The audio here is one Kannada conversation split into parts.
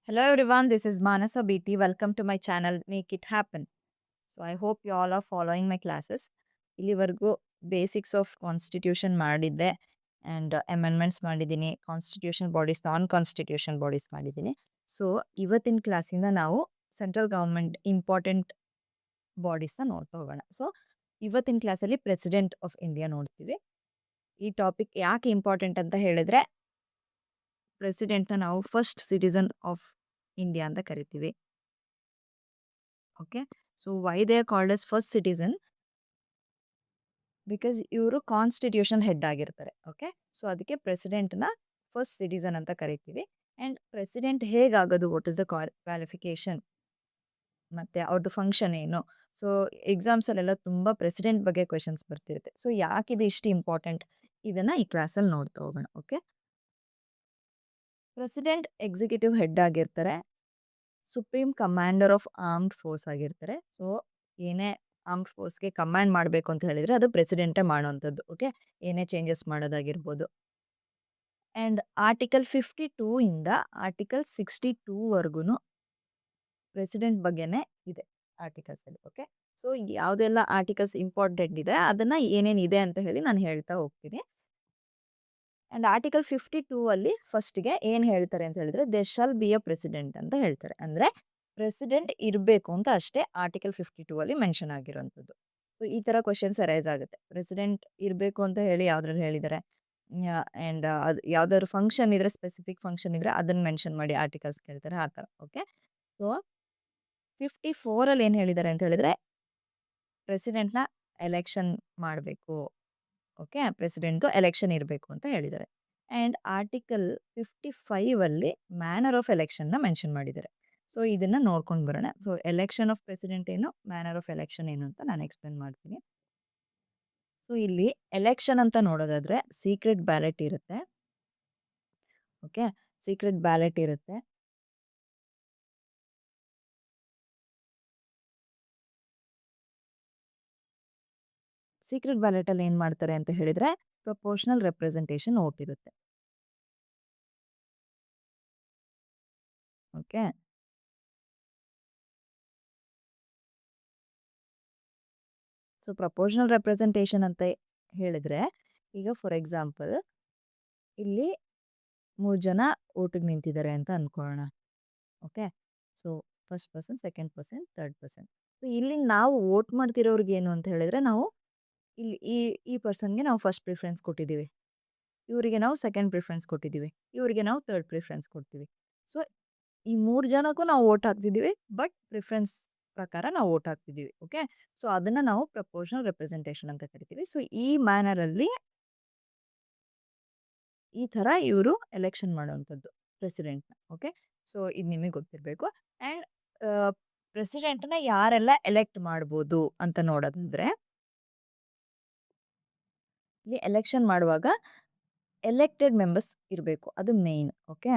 Hello everyone, this is Manasa BT. Welcome to my channel Make It Happen. So I hope you all are following my classes. ಇಲ್ಲಿವರೆಗೂ ಬೇಸಿಕ್ಸ್ ಆಫ್ ಕಾನ್ಸ್ಟಿಟ್ಯೂಷನ್ ಮಾಡಿದ್ದೆ ಆ್ಯಂಡ್ ಅಮೆಂಡ್ಮೆಂಟ್ಸ್ ಮಾಡಿದ್ದೀನಿ, ಕಾನ್ಸ್ಟಿಟ್ಯೂಷನ್ ಬಾಡೀಸ್, ನಾನ್ ಕಾನ್ಸ್ಟಿಟ್ಯೂಷನ್ ಬಾಡೀಸ್ ಮಾಡಿದ್ದೀನಿ. ಸೊ ಇವತ್ತಿನ ಕ್ಲಾಸಿಂದ ನಾವು ಸೆಂಟ್ರಲ್ ಗೌರ್ಮೆಂಟ್ ಇಂಪಾರ್ಟೆಂಟ್ ಬಾಡೀಸ್ನ ನೋಡ್ತಾ ಹೋಗೋಣ. ಸೊ ಇವತ್ತಿನ ಕ್ಲಾಸಲ್ಲಿ ಪ್ರೆಸಿಡೆಂಟ್ ಆಫ್ ಇಂಡಿಯಾ ನೋಡ್ತೀವಿ. ಈ ಟಾಪಿಕ್ ಯಾಕೆ ಇಂಪಾರ್ಟೆಂಟ್ ಅಂತ ಹೇಳಿದ್ರೆ, ಪ್ರೆಸಿಡೆಂಟ್ನ ನಾವು ಫಸ್ಟ್ ಸಿಟಿಸನ್ ಆಫ್ ಇಂಡಿಯಾ ಅಂತ ಕರಿತೀವಿ. Okay, so why they are called as first citizen? Because ಇವರು ಕಾನ್ಸ್ಟಿಟ್ಯೂಷನ್ ಹೆಡ್ ಆಗಿರ್ತಾರೆ. ಓಕೆ, ಸೊ ಅದಕ್ಕೆ ಪ್ರೆಸಿಡೆಂಟ್ನ ಫಸ್ಟ್ ಸಿಟಿಸನ್ ಅಂತ ಕರಿತೀವಿ. ಆ್ಯಂಡ್ ಪ್ರೆಸಿಡೆಂಟ್ ಹೇಗಾಗೋದು, ವಾಟ್ ಇಸ್ ದ ಕ್ವಾಲಿಫಿಕೇಶನ್, ಮತ್ತು ಅವ್ರದ್ದು ಫಂಕ್ಷನ್ ಏನು? ಸೊ ಎಕ್ಸಾಮ್ಸಲ್ಲೆಲ್ಲ ತುಂಬ ಪ್ರೆಸಿಡೆಂಟ್ ಬಗ್ಗೆ ಕ್ವೆಶನ್ಸ್ ಬರ್ತಿರುತ್ತೆ. ಸೊ ಯಾಕಿದು ಇಷ್ಟು ಇಂಪಾರ್ಟೆಂಟ್, ಇದನ್ನು ಈ ಕ್ಲಾಸಲ್ಲಿ ನೋಡ್ತಾ ಹೋಗೋಣ. ಓಕೆ, ಪ್ರೆಸಿಡೆಂಟ್ ಎಕ್ಸಿಕ್ಯೂಟಿವ್ ಹೆಡ್ ಆಗಿರ್ತಾರೆ, supreme commander of armed force ಆಗಿರ್ತಾರೆ. ಸೊ ಏನೇ ಆರ್ಮ್ಡ್ ಫೋರ್ಸ್ಗೆ ಕಮಾಂಡ್ ಮಾಡಬೇಕು ಅಂತ ಹೇಳಿದರೆ ಅದು ಪ್ರೆಸಿಡೆಂಟೇ ಮಾಡೋವಂಥದ್ದು. ಓಕೆ, ಏನೇ ಚೇಂಜಸ್ ಮಾಡೋದಾಗಿರ್ಬೋದು. ಆ್ಯಂಡ್ ಆರ್ಟಿಕಲ್ 52 ಇಂದ ಆರ್ಟಿಕಲ್ 62ವರೆಗೂ ಪ್ರೆಸಿಡೆಂಟ್ ಬಗ್ಗೆನೇ ಇದೆ ಆರ್ಟಿಕಲ್ಸಲ್ಲಿ. ಓಕೆ, ಸೊ ಯಾವುದೆಲ್ಲ ಆರ್ಟಿಕಲ್ಸ್ ಇಂಪಾರ್ಟೆಂಟ್ ಇದೆ ಅದನ್ನು ಏನೇನಿದೆ ಅಂತ ಹೇಳಿ ನಾನು ಹೇಳ್ತಾ ಹೋಗ್ತೀನಿ. ಆ್ಯಂಡ್ ಆರ್ಟಿಕಲ್ 52 ಅಲ್ಲಿ ಫಸ್ಟ್ಗೆ ಏನು ಹೇಳ್ತಾರೆ ಅಂತ ಹೇಳಿದ್ರೆ, they shall be a president ಅಂತ ಹೇಳ್ತಾರೆ. ಅಂದರೆ ಪ್ರೆಸಿಡೆಂಟ್ ಇರಬೇಕು ಅಂತ ಅಷ್ಟೇ ಆರ್ಟಿಕಲ್ 52 ಅಲ್ಲಿ ಮೆನ್ಷನ್ ಆಗಿರೋಂಥದ್ದು. ಸೊ ಈ ಥರ ಕ್ವಶನ್ಸ್ ಅರೈಸ್ ಆಗುತ್ತೆ. ಪ್ರೆಸಿಡೆಂಟ್ ಇರಬೇಕು ಅಂತ ಹೇಳಿ ಯಾವುದ್ರಲ್ಲಿ ಹೇಳಿದ್ದಾರೆ, ಆ್ಯಂಡ್ ಅದು ಯಾವ್ದಾದ್ರು ಫಂಕ್ಷನ್ ಇದ್ರೆ, ಸ್ಪೆಸಿಫಿಕ್ ಫಂಕ್ಷನ್ ಇದ್ರೆ ಅದನ್ನು ಮೆನ್ಷನ್ ಮಾಡಿ ಆರ್ಟಿಕಲ್ಸ್ ಕೇಳ್ತಾರೆ, ಆ ಥರ. ಓಕೆ, ಸೊ 54ಅಲ್ಲಿ ಏನು ಹೇಳಿದ್ದಾರೆ ಅಂತ ಹೇಳಿದ್ರೆ, ಪ್ರೆಸಿಡೆಂಟ್ನ ಎಲೆಕ್ಷನ್ ಮಾಡಬೇಕು. ಓಕೆ, ಪ್ರೆಸಿಡೆಂಟ್ದು ಎಲೆಕ್ಷನ್ ಇರಬೇಕು ಅಂತ ಹೇಳಿದ್ದಾರೆ. ಆ್ಯಂಡ್ ಆರ್ಟಿಕಲ್ 55ಅಲ್ಲಿ ಮ್ಯಾನರ್ ಆಫ್ ಎಲೆಕ್ಷನ್ನ ಮೆನ್ಷನ್ ಮಾಡಿದ್ದಾರೆ. ಸೊ ಇದನ್ನು ನೋಡ್ಕೊಂಡು ಬರೋಣ. ಸೊ ಎಲೆಕ್ಷನ್ ಆಫ್ ಪ್ರೆಸಿಡೆಂಟ್ ಏನು, ಮ್ಯಾನರ್ ಆಫ್ ಎಲೆಕ್ಷನ್ ಏನು ಅಂತ ನಾನು ಎಕ್ಸ್ಪ್ಲೇನ್ ಮಾಡ್ತೀನಿ. ಸೊ ಇಲ್ಲಿ ಎಲೆಕ್ಷನ್ ಅಂತ ನೋಡೋದಾದ್ರೆ ಸೀಕ್ರೆಟ್ ಬ್ಯಾಲೆಟ್ ಇರುತ್ತೆ. ಓಕೆ, ಸೀಕ್ರೆಟ್ ಬ್ಯಾಲೆಟ್ ಇರುತ್ತೆ. ಸೀಕ್ರೆಟ್ ಬ್ಯಾಲೆಟಲ್ಲಿ ಏನು ಮಾಡ್ತಾರೆ ಅಂತ ಹೇಳಿದ್ರೆ, ಪ್ರಪೋರ್ಷನಲ್ ರೆಪ್ರೆಸೆಂಟೇಷನ್ ವೋಟ್ ಇರುತ್ತೆ. ಓಕೆ, ಸೊ ಪ್ರಪೋರ್ಷನಲ್ ರೆಪ್ರೆಸೆಂಟೇಷನ್ ಅಂತ ಹೇಳಿದ್ರೆ, ಈಗ ಫಾರ್ ಎಕ್ಸಾಂಪಲ್ ಇಲ್ಲಿ 3 ಜನ ಓಟಿಗೆ ನಿಂತಿದ್ದಾರೆ ಅಂತ ಅಂದ್ಕೊಳ್ಳೋಣ. Okay, so first person, second person, third person. So ಇಲ್ಲಿ ನಾವು ವೋಟ್ ಮಾಡ್ತಿರೋರ್ಗೆ ಏನು ಅಂತ ಹೇಳಿದ್ರೆ, ನಾವು ಇಲ್ಲಿ ಈ ಈ ಪರ್ಸನ್ಗೆ ನಾವು ಫಸ್ಟ್ ಪ್ರಿಫರೆನ್ಸ್ ಕೊಟ್ಟಿದ್ದೀವಿ, ಇವರಿಗೆ ನಾವು ಸೆಕೆಂಡ್ ಪ್ರಿಫರೆನ್ಸ್ ಕೊಟ್ಟಿದ್ದೀವಿ, ಇವರಿಗೆ ನಾವು ಥರ್ಡ್ ಪ್ರಿಫರೆನ್ಸ್ ಕೊಡ್ತೀವಿ. ಸೊ ಈ 3 ಜನಕ್ಕೂ ನಾವು ವೋಟ್ ಹಾಕ್ತಿದ್ದೀವಿ, ಬಟ್ ಪ್ರಿಫರೆನ್ಸ್ ಪ್ರಕಾರ ನಾವು ವೋಟ್ ಹಾಕ್ತಿದ್ದೀವಿ. ಓಕೆ, ಸೊ ಅದನ್ನು ನಾವು ಪ್ರಪೋರ್ಷನಲ್ ರೆಪ್ರೆಸೆಂಟೇಷನ್ ಅಂತ ಕರಿತೀವಿ. ಸೊ ಈ ಮ್ಯಾನರಲ್ಲಿ ಈ ಥರ ಇವರು ಎಲೆಕ್ಷನ್ ಮಾಡುವಂಥದ್ದು ಪ್ರೆಸಿಡೆಂಟ್ನ. ಓಕೆ, ಸೊ ಇದು ನಿಮಗೆ ಗೊತ್ತಿರಬೇಕು. ಆ್ಯಂಡ್ ಪ್ರೆಸಿಡೆಂಟ್ನ ಯಾರೆಲ್ಲ ಎಲೆಕ್ಟ್ ಮಾಡ್ಬೋದು ಅಂತ ನೋಡೋದಂದ್ರೆ, ಇಲ್ಲಿ ಎಲೆಕ್ಷನ್ ಮಾಡುವಾಗ ಎಲೆಕ್ಟೆಡ್ ಮೆಂಬರ್ಸ್ ಇರಬೇಕು, ಅದು main. Okay,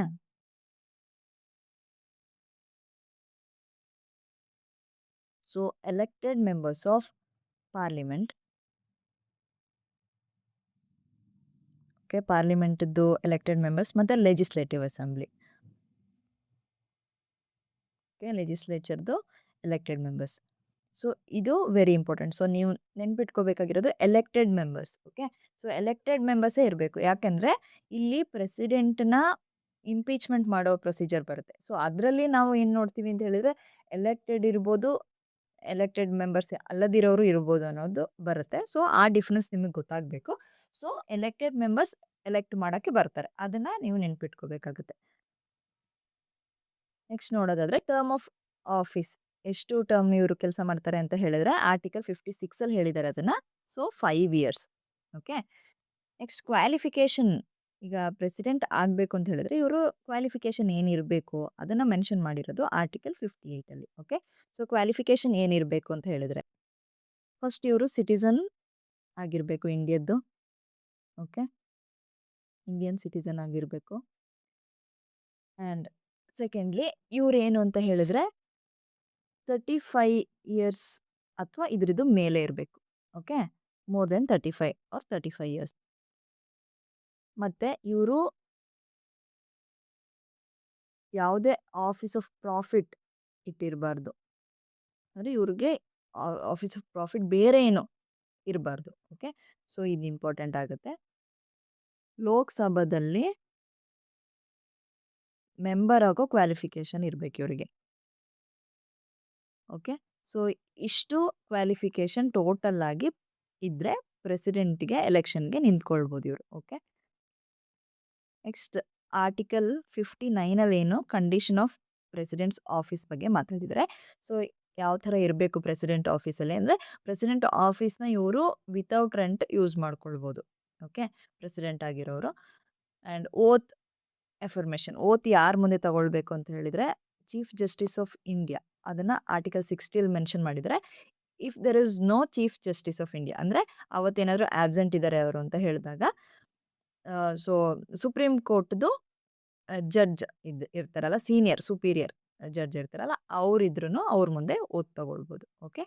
so elected members of parliament. Okay, ಪಾರ್ಲಿಮೆಂಟ್ದು ಎಲೆಕ್ಟೆಡ್ ಮೆಂಬರ್ಸ್ ಮತ್ತು ಲೆಜಿಸ್ಲೇಟಿವ್ ಅಸೆಂಬ್ಲಿ. ಓಕೆ, ಲೆಜಿಸ್ಲೇಚರ್ದು ಎಲೆಕ್ಟೆಡ್ ಮೆಂಬರ್ಸ್. ಸೊ ಇದು ವೆರಿ ಇಂಪಾರ್ಟೆಂಟ್. ಸೊ ನೀವು ನೆನ್ಪಿಟ್ಕೋಬೇಕಾಗಿರೋದು elected members. Okay, so elected ಮೆಂಬರ್ಸೇ ಇರಬೇಕು. ಯಾಕೆಂದರೆ ಇಲ್ಲಿ ಪ್ರೆಸಿಡೆಂಟ್ನ ಇಂಪೀಚ್ಮೆಂಟ್ ಮಾಡೋ ಪ್ರೊಸೀಜರ್ ಬರುತ್ತೆ. ಸೊ ಅದರಲ್ಲಿ ನಾವು ಏನು ನೋಡ್ತೀವಿ ಅಂತ ಹೇಳಿದರೆ, ಎಲೆಕ್ಟೆಡ್ ಇರ್ಬೋದು, ಎಲೆಕ್ಟೆಡ್ ಮೆಂಬರ್ಸ್ ಅಲ್ಲದಿರೋರು ಇರ್ಬೋದು ಅನ್ನೋದು ಬರುತ್ತೆ. ಸೊ ಆ ಡಿಫ್ರೆನ್ಸ್ ನಿಮಗೆ ಗೊತ್ತಾಗಬೇಕು. ಸೊ ಎಲೆಕ್ಟೆಡ್ ಮೆಂಬರ್ಸ್ ಎಲೆಕ್ಟ್ ಮಾಡೋಕ್ಕೆ ಬರ್ತಾರೆ, ಅದನ್ನು ನೀವು ನೆನ್ಪಿಟ್ಕೋಬೇಕಾಗುತ್ತೆ. ನೆಕ್ಸ್ಟ್ ನೋಡೋದಾದ್ರೆ ಟರ್ಮ್ ಆಫ್ ಆಫೀಸ್, ಎಷ್ಟು ಟರ್ಮ್ ಇವರು ಕೆಲಸ ಮಾಡ್ತಾರೆ ಅಂತ ಹೇಳಿದ್ರೆ ಆರ್ಟಿಕಲ್ 56ಅಲ್ಲಿ ಹೇಳಿದ್ದಾರೆ ಅದನ್ನು. So 5 years. Okay, next qualification. ಈಗ ಪ್ರೆಸಿಡೆಂಟ್ ಆಗಬೇಕು ಅಂತ ಹೇಳಿದ್ರೆ ಇವರು ಕ್ವಾಲಿಫಿಕೇಷನ್ ಏನಿರಬೇಕು ಅದನ್ನು ಮೆನ್ಷನ್ ಮಾಡಿರೋದು ಆರ್ಟಿಕಲ್ 58ಅಲ್ಲಿ. ಓಕೆ, ಸೊ ಕ್ವಾಲಿಫಿಕೇಷನ್ ಏನಿರಬೇಕು ಅಂತ ಹೇಳಿದ್ರೆ, ಫಸ್ಟ್ ಇವರು ಸಿಟಿಸನ್ ಆಗಿರಬೇಕು ಇಂಡಿಯದ್ದು. ಓಕೆ, ಇಂಡಿಯನ್ ಸಿಟಿಸನ್ ಆಗಿರಬೇಕು. ಆ್ಯಂಡ್ ಸೆಕೆಂಡ್ಲಿ ಇವ್ರು ಏನು ಅಂತ ಹೇಳಿದ್ರೆ 35 ಇಯರ್ಸ್ ಅಥವಾ ಇದ್ರದ್ದು ಮೇಲೆ ಇರಬೇಕು. Okay, more than 35 or 35 years. ಮತ್ತು ಇವರು ಯಾವುದೇ ಆಫೀಸ್ ಆಫ್ ಪ್ರಾಫಿಟ್ ಇಟ್ಟಿರಬಾರ್ದು. ಅಂದರೆ ಇವ್ರಿಗೆ ಆಫೀಸ್ ಆಫ್ ಪ್ರಾಫಿಟ್ ಬೇರೆ ಏನು ಇರಬಾರ್ದು. ಓಕೆ. ಸೊ ಇದು ಇಂಪಾರ್ಟೆಂಟ್ ಆಗುತ್ತೆ. ಲೋಕಸಭಾದಲ್ಲಿ ಮೆಂಬರ್ ಆಗೋ ಕ್ವಾಲಿಫಿಕೇಶನ್ ಇರಬೇಕು ಇವರಿಗೆ. ಓಕೆ. ಸೊ ಇಷ್ಟು ಕ್ವಾಲಿಫಿಕೇಶನ್ ಟೋಟಲ್ ಆಗಿ ಇದ್ರೆ ಪ್ರೆಸಿಡೆಂಟ್ಗೆ ಎಲೆಕ್ಷನ್ಗೆ ನಿಂತ್ಕೊಳ್ಬೋದು ಇವರು. ಓಕೆ. ನೆಕ್ಸ್ಟ್ ಆರ್ಟಿಕಲ್ 59 ಏನು ಕಂಡೀಷನ್ ಆಫ್ ಪ್ರೆಸಿಡೆಂಟ್ಸ್ ಆಫೀಸ್ ಬಗ್ಗೆ ಮಾತಾಡಿದ್ದಾರೆ. ಸೊ ಯಾವ ಥರ ಇರಬೇಕು ಪ್ರೆಸಿಡೆಂಟ್ ಆಫೀಸಲ್ಲಿ ಅಂದರೆ, ಪ್ರೆಸಿಡೆಂಟ್ ಆಫೀಸ್ನ ಇವರು ವಿತೌಟ್ ರೆಂಟ್ ಯೂಸ್ ಮಾಡ್ಕೊಳ್ಬೋದು. ಓಕೆ. ಪ್ರೆಸಿಡೆಂಟ್ ಆಗಿರೋರು. ಆ್ಯಂಡ್ ಓತ್ ಎಫರ್ಮೇಷನ್, ಓತ್ ಯಾರ ಮುಂದೆ ತಗೊಳ್ಬೇಕು ಅಂತ ಹೇಳಿದರೆ ಚೀಫ್ ಜಸ್ಟಿಸ್ ಆಫ್ ಇಂಡಿಯಾ, ಅದನ್ನು ಆರ್ಟಿಕಲ್ 60 ಮೆನ್ಷನ್ ಮಾಡಿದರೆ, if there is no chief justice of India ಅಂದರೆ ಅವತ್ತೇನಾದರೂ ಆಬ್ಸೆಂಟ್ ಇದ್ದಾರೆ ಅವರು ಅಂತ ಹೇಳಿದಾಗ, ಸೊ ಸುಪ್ರೀಂ ಕೋರ್ಟ್ದು ಜಡ್ಜ್ ಇರ್ತಾರಲ್ಲ, ಸೀನಿಯರ್ ಸುಪೀರಿಯರ್ ಜಡ್ಜ್ ಇರ್ತಾರಲ್ಲ, ಅವರಿದ್ರೂ ಅವ್ರ ಮುಂದೆ ಓದ್ ತಗೊಳ್ಬೋದು. ಓಕೆ.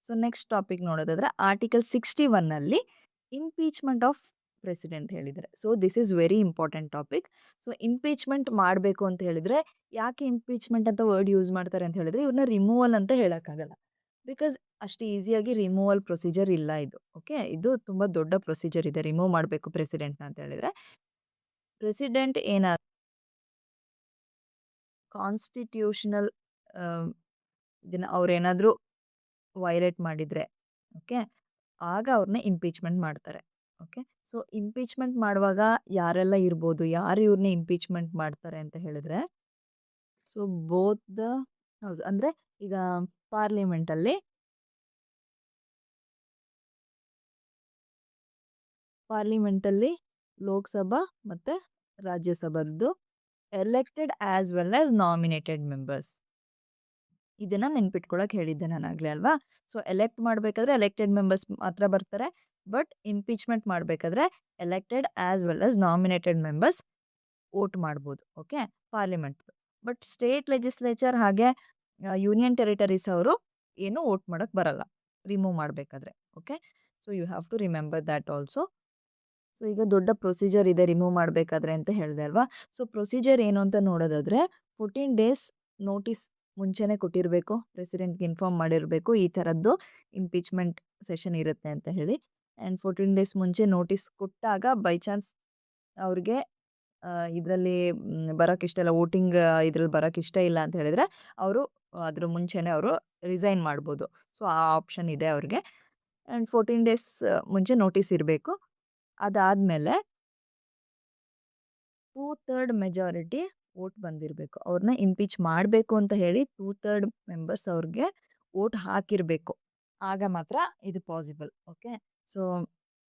ಸೊ ನೆಕ್ಸ್ಟ್ ಟಾಪಿಕ್ ನೋಡೋದಾದ್ರೆ ಆರ್ಟಿಕಲ್ 61 ಇಂಪೀಚ್ಮೆಂಟ್ ಆಫ್ ಪ್ರೆಸಿಡೆಂಟ್ ಹೇಳಿದ್ದಾರೆ. So this is very important topic. So impeachment ಮಾಡಬೇಕು ಅಂತ ಹೇಳಿದ್ರೆ, ಯಾಕೆ ಇಂಪೀಚ್ಮೆಂಟ್ ಅಂತ ವರ್ಡ್ ಯೂಸ್ ಮಾಡ್ತಾರೆ ಅಂತ ಹೇಳಿದ್ರೆ, ಇವ್ರನ್ನ ರಿಮೂವಲ್ ಅಂತ ಹೇಳೋಕ್ಕಾಗಲ್ಲ. ಬಿಕಾಸ್ ಅಷ್ಟು ಈಸಿಯಾಗಿ ರಿಮೂವಲ್ ಪ್ರೊಸೀಜರ್ ಇಲ್ಲ ಇದು. ಓಕೆ. ಇದು ತುಂಬ ದೊಡ್ಡ ಪ್ರೊಸೀಜರ್ ಇದೆ ರಿಮೂವ್ ಮಾಡಬೇಕು ಪ್ರೆಸಿಡೆಂಟ್ನ ಅಂತ ಹೇಳಿದ್ರೆ. ಪ್ರೆಸಿಡೆಂಟ್ ಕಾನ್ಸ್ಟಿಟ್ಯೂಷನಲ್ ಇದನ್ನ ಅವ್ರೇನಾದರೂ ವೈಲೇಟ್ ಮಾಡಿದರೆ, ಓಕೆ, ಆಗ ಅವ್ರನ್ನ ಇಂಪೀಚ್ಮೆಂಟ್ ಮಾಡ್ತಾರೆ. ಓಕೆ. ಸೊ ಇಂಪೀಚ್ಮೆಂಟ್ ಮಾಡುವಾಗ ಯಾರೆಲ್ಲ ಇರ್ಬೋದು, ಯಾರು ಇವ್ರನ್ನ ಇಂಪೀಚ್ಮೆಂಟ್ ಮಾಡ್ತಾರೆ ಅಂತ ಹೇಳಿದ್ರೆ, ಸೊ ಬೋತ್ ದ ಹೌಸ್ ಅಂದರೆ ಈಗ ಪಾರ್ಲಿಮೆಂಟಲ್ಲಿ ಲೋಕಸಭಾ ಮತ್ತು ರಾಜ್ಯಸಭಾದ್ದು elected as well as nominated members, ಇದನ್ನ ನೆನ್ಪಿಟ್ಕೊಳಕ್ ಹೇಳಿದ್ದೆ ನಾನು ಆಗ್ಲೇ ಅಲ್ವಾ. ಸೊ ಎಲೆಕ್ಟ್ ಮಾಡಬೇಕಾದ್ರೆ ಎಲೆಕ್ಟೆಡ್ ಮೆಂಬರ್ಸ್ ಮಾತ್ರ ಬರ್ತಾರೆ. ಬಟ್ ಇಂಪೀಚ್ಮೆಂಟ್ ಮಾಡಬೇಕಾದ್ರೆ elected as well as nominated members vote ಮಾಡ್ಬೋದು. Okay. Parliament. But state legislature ಹಾಗೆ ಯೂನಿಯನ್ ಟೆರಿಟರೀಸ್ ಅವರು ಏನು ವೋಟ್ ಮಾಡೋಕ್ಕೆ ಬರಲ್ಲ ರಿಮೂವ್ ಮಾಡಬೇಕಾದ್ರೆ. Okay. So you have to remember that also. So ಈಗ ದೊಡ್ಡ ಪ್ರೊಸೀಜರ್ ಇದೆ ರಿಮೂವ್ ಮಾಡಬೇಕಾದ್ರೆ ಅಂತ ಹೇಳಿದೆ ಅಲ್ವಾ. ಸೊ ಪ್ರೊಸೀಜರ್ ಏನು ಅಂತ ನೋಡೋದಾದ್ರೆ 14 ಡೇಸ್ ನೋಟಿಸ್ ಮುಂಚೆನೇ ಕೊಟ್ಟಿರಬೇಕು, ಪ್ರೆಸಿಡೆಂಟ್ಗೆ ಇನ್ಫಾರ್ಮ್ ಮಾಡಿರಬೇಕು ಈ ಥರದ್ದು ಇಂಪೀಚ್ಮೆಂಟ್ ಸೆಷನ್ ಇರುತ್ತೆ ಅಂತ ಹೇಳಿ. ಆ್ಯಂಡ್ 14 ಡೇಸ್ ಮುಂಚೆ ನೋಟಿಸ್ ಕೊಟ್ಟಾಗ ಬೈ ಚಾನ್ಸ್ ಅವ್ರಿಗೆ ಇದರಲ್ಲಿ ಬರೋಕ್ಕೆ ಇಷ್ಟ ಇಲ್ಲ, ವೋಟಿಂಗ್ ಇದ್ರಲ್ಲಿ ಬರೋಕ್ಕೆ ಇಷ್ಟ ಇಲ್ಲ ಅಂತ ಹೇಳಿದರೆ ಅವರು ಅದ್ರ ಮುಂಚೆನೇ ಅವರು ರಿಸೈನ್ ಮಾಡ್ಬೋದು. ಸೊ ಆ ಆಪ್ಷನ್ ಇದೆ ಅವ್ರಿಗೆ. ಆ್ಯಂಡ್ 14 ಡೇಸ್ ಮುಂಚೆ ನೋಟಿಸ್ ಇರಬೇಕು. ಅದಾದಮೇಲೆ 2/3 ಮೆಜಾರಿಟಿ ವೋಟ್ ಬಂದಿರಬೇಕು. ಅವ್ರನ್ನ ಇಂಪೀಚ್ ಮಾಡಬೇಕು ಅಂತ ಹೇಳಿ 2/3 ಮೆಂಬರ್ಸ್ ಅವ್ರಿಗೆ ವೋಟ್ ಹಾಕಿರಬೇಕು. ಆಗ ಮಾತ್ರ ಇದು ಪಾಸಿಬಲ್. ಓಕೆ. ಸೊ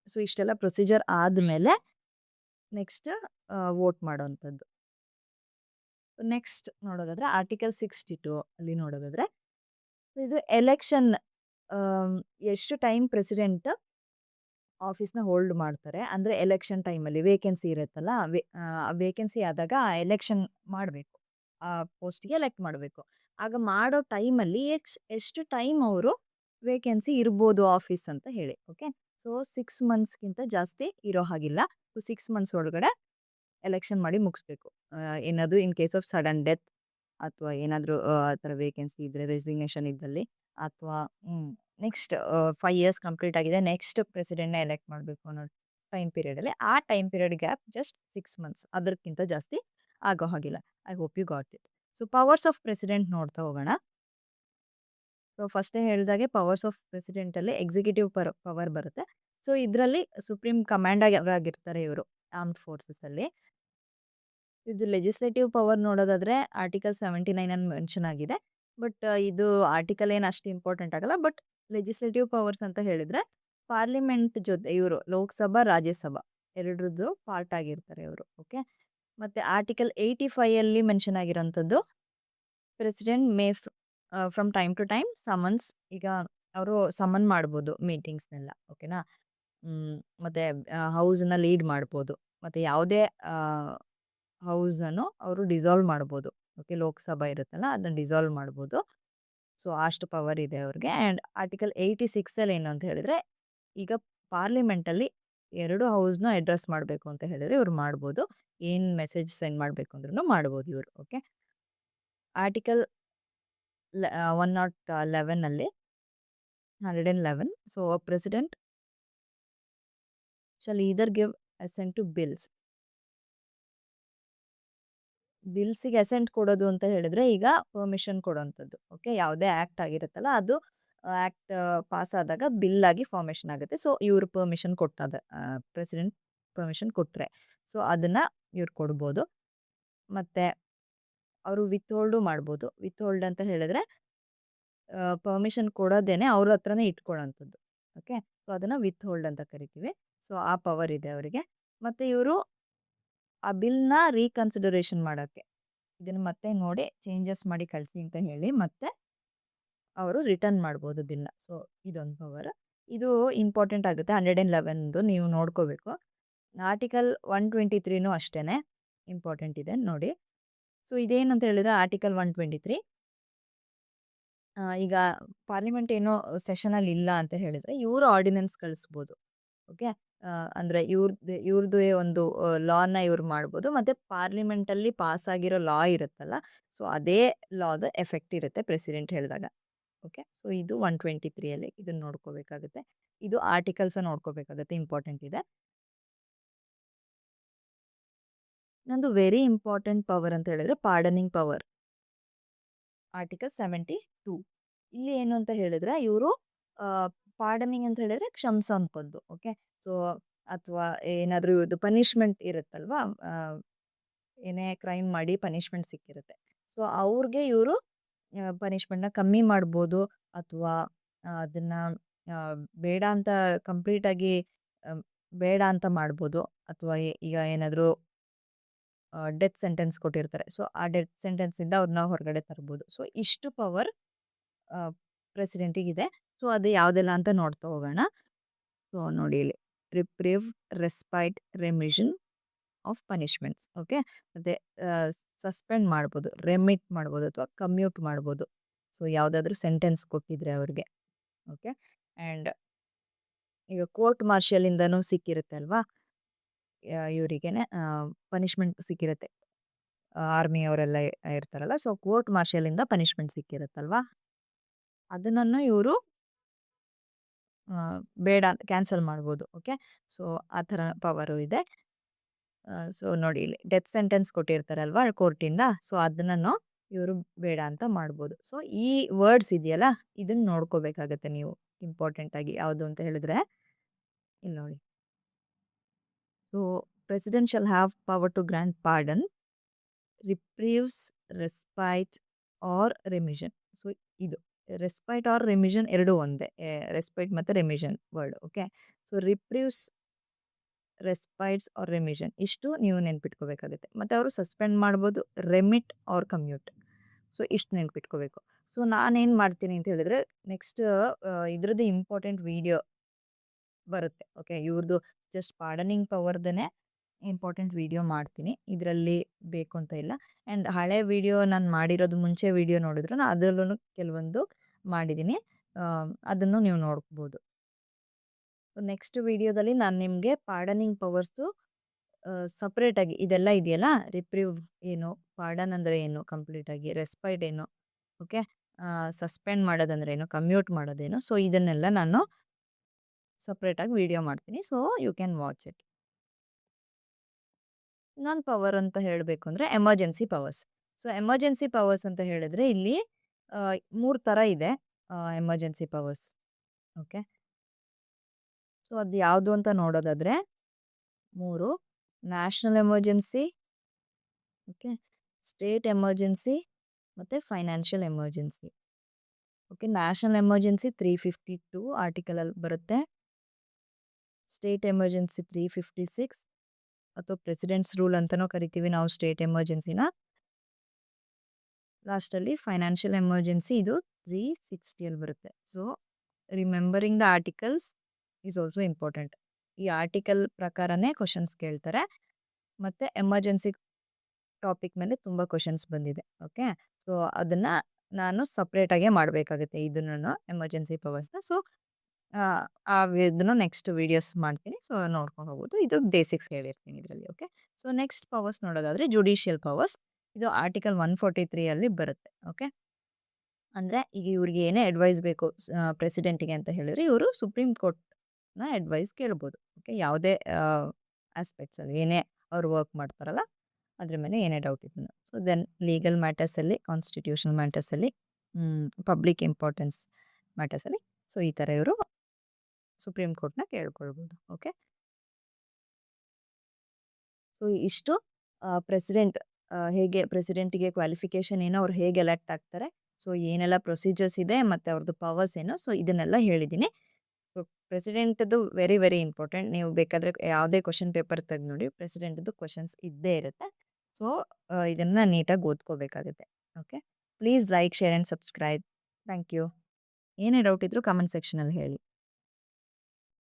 ಸೊ ಇಷ್ಟೆಲ್ಲ ಪ್ರೊಸೀಜರ್ ಆದಮೇಲೆ ನೆಕ್ಸ್ಟ್ ವೋಟ್ ಮಾಡೋವಂಥದ್ದು. ನೆಕ್ಸ್ಟ್ ನೋಡೋದಾದ್ರೆ ಆರ್ಟಿಕಲ್ 62 ಅಲ್ಲಿ ನೋಡೋದಾದ್ರೆ, ಇದು ಎಲೆಕ್ಷನ್ ಎಷ್ಟು ಟೈಮ್ ಪ್ರೆಸಿಡೆಂಟ್ ಆಫೀಸ್ನ ಹೋಲ್ಡ್ ಮಾಡ್ತಾರೆ ಅಂದರೆ ಎಲೆಕ್ಷನ್ ಟೈಮಲ್ಲಿ ವೇಕೆನ್ಸಿ ಇರುತ್ತಲ್ಲ, ವೇಕೆನ್ಸಿ ಆದಾಗ ಎಲೆಕ್ಷನ್ ಮಾಡಬೇಕು, ಆ ಪೋಸ್ಟ್ಗೆ ಎಲೆಕ್ಟ್ ಮಾಡಬೇಕು. ಆಗ ಮಾಡೋ ಟೈಮಲ್ಲಿ ಎಷ್ಟು ಟೈಮ್ ಅವರು ವೇಕೆನ್ಸಿ ಇರ್ಬೋದು ಆಫೀಸ್ ಅಂತ ಹೇಳಿ. ಓಕೆ. ಸೊ 6 ಮಂತ್ಸ್ಗಿಂತ ಜಾಸ್ತಿ ಇರೋ ಹಾಗಿಲ್ಲ. 6 ಮಂತ್ಸ್ ಒಳಗಡೆ ಎಲೆಕ್ಷನ್ ಮಾಡಿ ಮುಗಿಸ್ಬೇಕು. ಏನಾದರೂ in case of sudden death ಅಥವಾ ಏನಾದರೂ ಆ ಥರ ವೇಕೆನ್ಸಿ ಇದ್ದರೆ, ರೆಸಿಗ್ನೇಷನ್ ಇದ್ದಲ್ಲಿ, ಅಥವಾ ನೆಕ್ಸ್ಟ್ 5 ಇಯರ್ಸ್ ಕಂಪ್ಲೀಟ್ ಆಗಿದೆ, ನೆಕ್ಸ್ಟ್ ಪ್ರೆಸಿಡೆಂಟ್ನ ಎಲೆಕ್ಟ್ ಮಾಡಬೇಕು ಅನ್ನೋ ಟೈಮ್ ಪೀರಿಯಡಲ್ಲಿ, ಆ time period gap just 6 months, ಅದಕ್ಕಿಂತ ಜಾಸ್ತಿ ಆಗೋ ಹಾಗಿಲ್ಲ. I hope you got it. So powers of president ನೋಡ್ತಾ ಹೋಗೋಣ. ಸೊ ಫಸ್ಟೇ ಹೇಳಿದಾಗೆ ಪವರ್ಸ್ ಆಫ್ ಪ್ರೆಸಿಡೆಂಟಲ್ಲಿ ಎಕ್ಸಿಕ್ಯೂಟಿವ್ ಪವರ್ ಬರುತ್ತೆ. ಸೊ ಇದರಲ್ಲಿ ಸುಪ್ರೀಂ ಕಮಾಂಡರ್ ಆಗಿರ್ತಾರೆ ಇವರು ಆರ್ಮ್ಡ್ ಫೋರ್ಸಸಲ್ಲಿ. ಇದು ಲೆಜಿಸ್ಲೇಟಿವ್ ಪವರ್ ನೋಡೋದಾದ್ರೆ ಆರ್ಟಿಕಲ್ 79 ಅನ್ನು ಮೆನ್ಷನ್ ಆಗಿದೆ. ಬಟ್ ಇದು ಆರ್ಟಿಕಲ್ ಏನು ಅಷ್ಟು ಇಂಪಾರ್ಟೆಂಟ್ ಆಗಲ್ಲ. ಬಟ್ ಲೆಜಿಸ್ಲೇಟಿವ್ ಪವರ್ಸ್ ಅಂತ ಹೇಳಿದ್ರೆ ಪಾರ್ಲಿಮೆಂಟ್ ಜೊತೆ ಇವರು ಲೋಕಸಭಾ ರಾಜ್ಯಸಭಾ ಎರಡರದ್ದು ಪಾರ್ಟ್ ಆಗಿರ್ತಾರೆ ಇವರು. ಓಕೆ. ಮತ್ತೆ ಆರ್ಟಿಕಲ್ 85 ಮೆನ್ಷನ್ ಆಗಿರೋಂಥದ್ದು president may from time to time summons, ಈಗ ಅವರು ಸಮನ್ ಮಾಡ್ಬೋದು ಮೀಟಿಂಗ್ಸ್ನೆಲ್ಲ. ಓಕೆನಾ. ಮತ್ತೆ ಹೌಸ್ನ ಲೀಡ್ ಮಾಡ್ಬೋದು, ಮತ್ತೆ ಯಾವುದೇ ಹೌಸನ್ನು ಅವರು ಡಿಸಾಲ್ವ್ ಮಾಡ್ಬೋದು. ಓಕೆ. ಲೋಕಸಭಾ ಇರುತ್ತಲ್ಲ ಅದನ್ನು ಡಿಸಾಲ್ವ್ ಮಾಡ್ಬೋದು. ಸೊ ಅಷ್ಟು ಪವರ್ ಇದೆ ಅವ್ರಿಗೆ. ಆ್ಯಂಡ್ ಆರ್ಟಿಕಲ್ 86 ಏನು ಅಂತ ಹೇಳಿದ್ರೆ, ಈಗ ಪಾರ್ಲಿಮೆಂಟಲ್ಲಿ 2 ಹೌಸ್‌ನ ಅಡ್ರೆಸ್ ಮಾಡಬೇಕು ಅಂತ ಹೇಳಿದ್ರೆ ಇವ್ರು ಮಾಡ್ಬೋದು. ಏನು ಮೆಸೇಜ್ ಸೆಂಡ್ ಮಾಡಬೇಕು ಅಂದ್ರೂ ಮಾಡ್ಬೋದು ಇವರು. ಓಕೆ. ಆರ್ಟಿಕಲ್ 111 ಅಲ್ಲಿ 111 so president shall either give assent to bills. ಬಿಲ್ಸಿಗೆ ಅಸೆಂಟ್ ಕೊಡೋದು ಅಂತ ಹೇಳಿದ್ರೆ ಈಗ ಪರ್ಮಿಷನ್ ಕೊಡೋಂಥದ್ದು. ಓಕೆ. ಯಾವುದೇ ಆ್ಯಕ್ಟ್ ಆಗಿರುತ್ತಲ್ಲ ಅದು ಆ್ಯಕ್ಟ್ ಪಾಸ್ ಆದಾಗ ಬಿಲ್ ಆಗಿ ಫಾರ್ಮೇಷನ್ ಆಗುತ್ತೆ. ಸೊ ಇವರು ಪರ್ಮಿಷನ್ ಕೊಟ್ಟಾದ ಪ್ರೆಸಿಡೆಂಟ್ ಪರ್ಮಿಷನ್ ಕೊಟ್ಟರೆ ಸೊ ಅದನ್ನು ಇವ್ರು ಕೊಡ್ಬೋದು. ಮತ್ತು ಅವರು ವಿತ್‌ಹೋಲ್ಡು ಮಾಡ್ಬೋದು. ವಿತ್‌ಹೋಲ್ಡ್ ಅಂತ ಹೇಳಿದ್ರೆ ಪರ್ಮಿಷನ್ ಕೊಡೋದೇನೆ ಅವ್ರ ಹತ್ರನೇ ಇಟ್ಕೊಳ್ಳೋಂಥದ್ದು. ಓಕೆ. ಸೊ ಅದನ್ನು ವಿತ್‌ಹೋಲ್ಡ್ ಅಂತ ಕರಿತೀವಿ. ಸೊ ಆ ಪವರ್ ಇದೆ ಅವರಿಗೆ. ಮತ್ತು ಇವರು ಆ ಬಿಲ್‌ನ ರೀಕನ್ಸಿಡರೇಷನ್ ಮಾಡೋಕ್ಕೆ ಇದನ್ನು ಮತ್ತೆ ನೋಡಿ ಚೇಂಜಸ್ ಮಾಡಿ ಕಳಿಸಿ ಅಂತ ಹೇಳಿ ಮತ್ತೆ ಅವರು ರಿಟರ್ನ್ ಮಾಡ್ಬೋದು ಬಿಲ್‌ನ. ಸೊ ಇದೊಂದು ಪವರ್. ಇದು ಇಂಪಾರ್ಟೆಂಟ್ ಆಗುತ್ತೆ 111ದು ನೀವು ನೋಡ್ಕೋಬೇಕು. ಆರ್ಟಿಕಲ್ 123ನೂ ಅಷ್ಟೇ ಇಂಪಾರ್ಟೆಂಟ್ ಇದೆ ನೋಡಿ. ಸೊ ಇದೇನು ಅಂತ ಹೇಳಿದ್ರೆ ಆರ್ಟಿಕಲ್ 123 ಈಗ ಪಾರ್ಲಿಮೆಂಟ್ ಏನೋ ಸೆಷನಲ್ಲಿ ಇಲ್ಲ ಅಂತ ಹೇಳಿದ್ರೆ ಇವರು ಆರ್ಡಿನೆನ್ಸ್ ಕಳಿಸ್ಬೋದು. ಓಕೆ. ಅಂದರೆ ಇವ್ರದ್ದೇ ಒಂದು ಲಾನ ಇವ್ರು ಮಾಡ್ಬೋದು. ಮತ್ತು ಪಾರ್ಲಿಮೆಂಟಲ್ಲಿ ಪಾಸ್ ಆಗಿರೋ ಲಾ ಇರುತ್ತಲ್ಲ ಸೊ ಅದೇ ಲಾದ ಎಫೆಕ್ಟ್ ಇರುತ್ತೆ ಪ್ರೆಸಿಡೆಂಟ್ ಹೇಳಿದಾಗ. ಓಕೆ. ಸೊ ಇದು 123 ಇದನ್ನು ನೋಡ್ಕೋಬೇಕಾಗುತ್ತೆ. ಇದು ಆರ್ಟಿಕಲ್ಸ ನೋಡ್ಕೋಬೇಕಾಗುತ್ತೆ, ಇಂಪಾರ್ಟೆಂಟ್ ಇದೆ. ನಂದು ವೆರಿ ಇಂಪಾರ್ಟೆಂಟ್ ಪವರ್ ಅಂತ ಹೇಳಿದ್ರೆ ಪಾರ್ಡನಿಂಗ್ ಪವರ್. ಆರ್ಟಿಕಲ್ 72 ಇಲ್ಲಿ ಏನು ಅಂತ ಹೇಳಿದ್ರೆ ಇವರು ಪಾರ್ಡನಿಂಗ್ ಅಂತ ಹೇಳಿದ್ರೆ ಕ್ಷಮಿಸೋಂಥದ್ದು. ಓಕೆ. ಸೊ ಅಥವಾ ಏನಾದರೂ ಇವ್ರದ್ದು ಪನಿಷ್ಮೆಂಟ್ ಇರುತ್ತಲ್ವಾ, ಏನೇ ಕ್ರೈಮ್ ಮಾಡಿ ಪನಿಷ್ಮೆಂಟ್ ಸಿಕ್ಕಿರುತ್ತೆ ಸೊ ಅವ್ರಿಗೆ ಇವರು ಪನಿಷ್ಮೆಂಟ್ನ ಕಮ್ಮಿ ಮಾಡ್ಬೋದು ಅಥವಾ ಅದನ್ನು ಬೇಡ ಅಂತ ಕಂಪ್ಲೀಟಾಗಿ ಬೇಡ ಅಂತ ಮಾಡ್ಬೋದು. ಅಥವಾ ಈಗ ಏನಾದರೂ ಡೆತ್ ಸೆಂಟೆನ್ಸ್ ಕೊಟ್ಟಿರ್ತಾರೆ ಸೊ ಆ ಡೆತ್ ಸೆಂಟೆನ್ಸಿಂದ ಅವ್ರನ್ನ ಹೊರಗಡೆ ತರ್ಬೋದು. ಸೊ ಇಷ್ಟು ಪವರ್ ಪ್ರೆಸಿಡೆಂಟಿಗಿದೆ. ಸೊ ಅದು ಯಾವುದೆಲ್ಲ ಅಂತ ನೋಡ್ತಾ ಹೋಗೋಣ. ಸೊ ನೋಡಿ ಇಲ್ಲಿ reprieve, respite, remission of punishments. Okay. ಮತ್ತು ಸಸ್ಪೆಂಡ್ ಮಾಡ್ಬೋದು, ರೆಮಿಟ್ ಮಾಡ್ಬೋದು ಅಥವಾ ಕಮ್ಯೂಟ್ ಮಾಡ್ಬೋದು. ಸೊ ಯಾವುದಾದ್ರೂ ಸೆಂಟೆನ್ಸ್ ಕೊಟ್ಟಿದ್ರೆ ಅವ್ರಿಗೆ. ಓಕೆ. ಆ್ಯಂಡ್ ಈಗ ಕೋರ್ಟ್ ಮಾರ್ಷಲಿಂದನೂ ಸಿಕ್ಕಿರುತ್ತೆ ಅಲ್ವಾ ಇವರಿಗೇನೆ ಪನಿಷ್ಮೆಂಟ್ ಸಿಕ್ಕಿರುತ್ತೆ. ಆರ್ಮಿ ಅವರೆಲ್ಲ ಇರ್ತಾರಲ್ಲ ಸೊ ಕೋರ್ಟ್ ಮಾರ್ಷಲಿಂದ ಪನಿಷ್ಮೆಂಟ್ ಸಿಕ್ಕಿರುತ್ತಲ್ವಾ ಅದನ್ನು ಇವರು ಬೇಡ ಕ್ಯಾನ್ಸಲ್ ಮಾಡ್ಬೋದು. ಓಕೆ. ಸೊ ಆ ಥರ ಪವರು ಇದೆ. ಸೊ ನೋಡಿ ಇಲ್ಲಿ ಡೆತ್ ಸೆಂಟೆನ್ಸ್ ಕೊಟ್ಟಿರ್ತಾರಲ್ವಾ ಕೋರ್ಟಿಂದ ಸೊ ಅದನ್ನು ಇವರು ಬೇಡ ಅಂತ ಮಾಡ್ಬೋದು. ಸೊ ಈ ವರ್ಡ್ಸ್ ಇದೆಯಲ್ಲ ಇದನ್ನು ನೋಡ್ಕೋಬೇಕಾಗತ್ತೆ ನೀವು ಇಂಪಾರ್ಟೆಂಟ್ ಆಗಿ. ಯಾವುದು ಅಂತ ಹೇಳಿದ್ರೆ ಇಲ್ಲಿ ನೋಡಿ. So president shall have power to grant pardon, reprieves, respite or remission. So ಇದು ರೆಸ್ಪೈಟ್ ಆರ್ ರೆಮಿಷನ್ ಎರಡೂ ಒಂದೇ. ರೆಸ್ಪೈಟ್ ಮತ್ತು remission word. Okay. So reprieves, respites or remission ಇಷ್ಟು ನೀವು ನೆನ್ಪಿಟ್ಕೋಬೇಕಾಗುತ್ತೆ. ಮತ್ತು ಅವರು ಸಸ್ಪೆಂಡ್ ಮಾಡ್ಬೋದು, ರೆಮಿಟ್ ಆರ್ ಕಮ್ಯೂಟ್. ಸೊ ಇಷ್ಟು ನೆನ್ಪಿಟ್ಕೋಬೇಕು. ಸೊ ನಾನೇನು ಮಾಡ್ತೀನಿ ಅಂತ ಹೇಳಿದ್ರೆ ನೆಕ್ಸ್ಟ್ ಇದ್ರದ್ದು ಇಂಪಾರ್ಟೆಂಟ್ ವಿಡಿಯೋ ಬರುತ್ತೆ. ಓಕೆ. ಇವ್ರದ್ದು ಜಸ್ಟ್ ಪಾರ್ಡನಿಂಗ್ ಪವರ್ದೇ ಇಂಪಾರ್ಟೆಂಟ್ ವಿಡಿಯೋ ಮಾಡ್ತೀನಿ. ಇದರಲ್ಲಿ ಬೇಕು ಅಂತ ಇಲ್ಲ. ಆ್ಯಂಡ್ ಹಳೆ ವಿಡಿಯೋ ನಾನು ಮಾಡಿರೋದು ಮುಂಚೆ ವಿಡಿಯೋ ನೋಡಿದ್ರು ನಾನು ಅದರಲ್ಲೂ ಕೆಲವೊಂದು ಮಾಡಿದ್ದೀನಿ. ಅದನ್ನು ನೀವು ನೋಡ್ಬೋದು. ನೆಕ್ಸ್ಟ್ ವಿಡಿಯೋದಲ್ಲಿ ನಾನು ನಿಮಗೆ ಪಾರ್ಡನಿಂಗ್ ಪವರ್ಸು ಸಪ್ರೇಟಾಗಿ ಇದೆಲ್ಲ ಇದೆಯಲ್ಲ ರಿಪ್ರೀವ್ ಏನು, ಪಾರ್ಡನ್ ಅಂದರೆ ಏನು ಕಂಪ್ಲೀಟಾಗಿ, ರೆಸ್ಪೈಟ್ ಏನು, ಓಕೆ, ಸಸ್ಪೆಂಡ್ ಮಾಡೋದಂದ್ರೆ ಏನು, ಕಮ್ಯೂಟ್ ಮಾಡೋದೇನು, ಸೊ ಇದನ್ನೆಲ್ಲ ನಾನು ಸಪ್ರೇಟಾಗಿ ವಿಡಿಯೋ ಮಾಡ್ತೀನಿ. So you can watch it. ಇನ್ನೊಂದು ಪವರ್ ಅಂತ ಹೇಳಬೇಕು ಅಂದರೆ emergency powers. So emergency powers ಅಂತ ಹೇಳಿದ್ರೆ ಇಲ್ಲಿ 3 ಥರ ಇದೆ ಎಮರ್ಜೆನ್ಸಿ ಪವರ್ಸ್. ಓಕೆ. ಸೊ ಅದು ಯಾವುದು ಅಂತ ನೋಡೋದಾದರೆ 3 national emergency, okay, state emergency ಮತ್ತು financial emergency. Okay. National emergency 352 ಆರ್ಟಿಕಲಲ್ಲಿ ಬರುತ್ತೆ. ಸ್ಟೇಟ್ ಎಮರ್ಜೆನ್ಸಿ 356 ಅಥವಾ ಪ್ರೆಸಿಡೆಂಟ್ಸ್ ರೂಲ್ ಅಂತಲೂ ಕರಿತೀವಿ ನಾವು ಸ್ಟೇಟ್ ಎಮರ್ಜೆನ್ಸಿನ. ಲಾಸ್ಟಲ್ಲಿ ಫೈನಾನ್ಷಿಯಲ್ ಎಮರ್ಜೆನ್ಸಿ ಇದು 360 ಬರುತ್ತೆ. So remembering the articles is also important. ಈ ಆರ್ಟಿಕಲ್ ಪ್ರಕಾರನೇ ಕ್ವಶನ್ಸ್ ಕೇಳ್ತಾರೆ ಮತ್ತು ಎಮರ್ಜೆನ್ಸಿ ಟಾಪಿಕ್ ಮೇಲೆ ತುಂಬ ಕ್ವಶನ್ಸ್ ಬಂದಿದೆ. ಓಕೆ. ಸೊ ಅದನ್ನು ನಾನು ಸಪ್ರೇಟಾಗೇ ಮಾಡಬೇಕಾಗುತ್ತೆ ಇದನ್ನು ಎಮರ್ಜೆನ್ಸಿ ಪವರ್ಸ್ನ. ಸೊ ಇದನ್ನು ನೆಕ್ಸ್ಟ್ ವೀಡಿಯೋಸ್ ಮಾಡ್ತೀನಿ. ಸೊ, ನೋಡ್ಕೊಂಡು ಹೋಗ್ಬೋದು. ಇದು ಬೇಸಿಕ್ಸ್ ಹೇಳಿರ್ತೀನಿ ಇದರಲ್ಲಿ. ಓಕೆ. ಸೊ, ನೆಕ್ಸ್ಟ್ ಪವರ್ಸ್ ನೋಡೋದಾದ್ರೆ ಜುಡಿಷಿಯಲ್ ಪವರ್ಸ್. ಇದು ಆರ್ಟಿಕಲ್ 143 ಅಲ್ಲಿ ಬರುತ್ತೆ. ಓಕೆ. ಅಂದ್ರೆ ಈಗ ಇವ್ರಿಗೆ ಏನೇ ಅಡ್ವೈಸ್ ಬೇಕು ಪ್ರೆಸಿಡೆಂಟ್‌ಗೆ ಅಂತ ಹೇಳಿದ್ರೆ ಇವರು ಸುಪ್ರೀಂ ಕೋರ್ಟ್‌ನ ಅಡ್ವೈಸ್ ಕೇಳ್ಬೋದು. ಓಕೆ. ಯಾವುದೇ ಆಸ್ಪೆಕ್ಟ್ಸ್ ಅಲ್ಲಿ ಏನೇ ಅವ್ರು ವರ್ಕ್ ಮಾಡ್ತಾರಲ್ಲ, ಅದ್ರ ಮೇಲೆ ಏನೇ ಡೌಟ್ ಇದ್ರೂ. ಸೊ, ದೆನ್ ಲೀಗಲ್ ಮ್ಯಾಟರ್ಸಲ್ಲಿ, ಕಾನ್ಸ್ಟಿಟ್ಯೂಷನಲ್ ಮ್ಯಾಟರ್ಸಲ್ಲಿ, ಪಬ್ಲಿಕ್ ಇಂಪಾರ್ಟೆನ್ಸ್ ಮ್ಯಾಟರ್ಸಲ್ಲಿ, ಸೊ, ಈ ಥರ ಇವರು ಸುಪ್ರೀಂ ಕೋರ್ಟ್‌ನ ಕೇಳ್ಕೊಳ್ಬೋದು. ಓಕೆ. ಸೊ, ಇಷ್ಟು ಪ್ರೆಸಿಡೆಂಟ್ ಹೇಗೆ ಪ್ರೆಸಿಡೆಂಟ್‌ಗೆ ಕ್ವಾಲಿಫಿಕೇಷನ್ ಏನು, ಅವ್ರು ಹೇಗೆ ಎಲೆಕ್ಟ್ ಆಗ್ತಾರೆ, ಸೊ, ಏನೆಲ್ಲ ಪ್ರೊಸೀಜರ್ಸ್ ಇದೆ, ಮತ್ತೆ ಅವ್ರದ್ದು ಪವರ್ಸ್ ಏನು, ಸೊ, ಇದನ್ನೆಲ್ಲ ಹೇಳಿದ್ದೀನಿ. ಸೊ, ಪ್ರೆಸಿಡೆಂಟ್‌ದು ವೆರಿ, ವೆರಿ ಇಂಪಾರ್ಟೆಂಟ್. ನೀವು ಬೇಕಾದ್ರೆ ಯಾವುದೇ ಕ್ವೆಶ್ಚನ್ ಪೇಪರ್ ತೆಗೆದು ನೋಡಿ, ಪ್ರೆಸಿಡೆಂಟ್‌ದು ಕ್ವೆಶ್ಚನ್ಸ್ ಇದ್ದೇ ಇರುತ್ತೆ. ಸೊ, ಇದನ್ನ ನೀಟಾಗಿ ಓದ್ಕೋಬೇಕಾಗುತ್ತೆ. Okay. Please like, share and subscribe. Thank you. ಏನೇ ಡೌಟ್ ಇದ್ರೂ ಕಮೆಂಟ್ ಸೆಕ್ಷನಲ್ಲಿ ಹೇಳಿ.